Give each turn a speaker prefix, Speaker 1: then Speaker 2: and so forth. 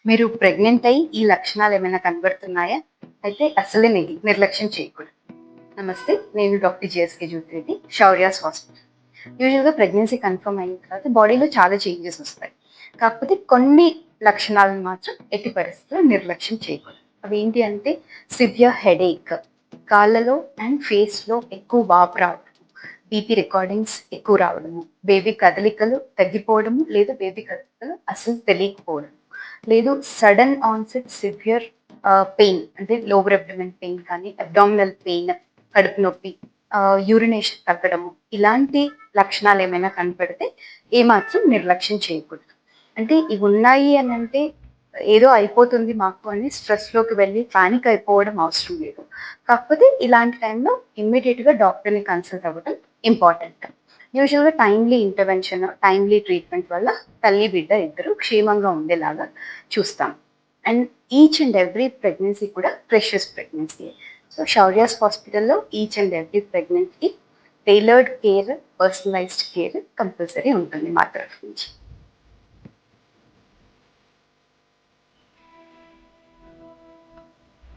Speaker 1: మీరు ప్రెగ్నెంట్ అయ్యి ఈ లక్షణాలు ఏమైనా కనబడుతున్నాయా? అయితే అసలే నిర్లక్ష్యం చేయకూడదు. నమస్తే, నేను డాక్టర్ జిఎస్కే జ్యోతిరెడ్డి, శౌర్యాస్ హాస్పిటల్. యూజువల్గా ప్రెగ్నెన్సీ కన్ఫర్మ్ అయిన తర్వాత బాడీలో చాలా చేంజెస్ వస్తాయి. కాకపోతే కొన్ని లక్షణాలను మాత్రం ఎట్టి పరిస్థితుల్లో నిర్లక్ష్యం చేయకూడదు. అవి ఏంటి అంటే సివియర్ హెడేక్, కాళ్ళలో అండ్ ఫేస్లో ఎక్కువ వాపు రావడం, బీపీ రికార్డింగ్స్ ఎక్కువ రావడము, బేబీ కదలికలు తగ్గిపోవడము, లేదా బేబీ కదలికలు అసలు తెలియకపోవడం, లేదు సడన్ ఆన్సెట్ సివియర్ పెయిన్ అంటే లోవర్ అబ్డమెన్ పెయిన్ కానీ అబ్డామినల్ పెయిన్, కడుపు నొప్పి, యూరినేషన్ తగ్గడము, ఇలాంటి లక్షణాలు ఏమైనా కనపడితే ఏమాత్రం నిర్లక్ష్యం చేయకూడదు. అంటే ఇవి ఉన్నాయి అని అంటే ఏదో అయిపోతుంది మాకు అని స్ట్రెస్లోకి వెళ్ళి పానిక్ అయిపోవడం అవసరం లేదు. కాకపోతే ఇలాంటి టైంలో ఇమ్మీడియట్గా డాక్టర్ని కన్సల్ట్ అవ్వడం ఇంపార్టెంట్. యూజువల్గా టైమ్లీ ఇంటర్వెన్షన్, టైమ్లీ ట్రీట్మెంట్ వల్ల తల్లి బిడ్డ ఇద్దరు క్షేమంగా ఉండేలాగా చూస్తాం. And each and every pregnancy కూడా ప్రెషియస్ ప్రెగ్నెన్సీ. సో శౌర్యాస్ హాస్పిటల్లో each and every pregnancy tailored care, personalised care compulsory ఉంటుంది మా తరఫు నుంచి.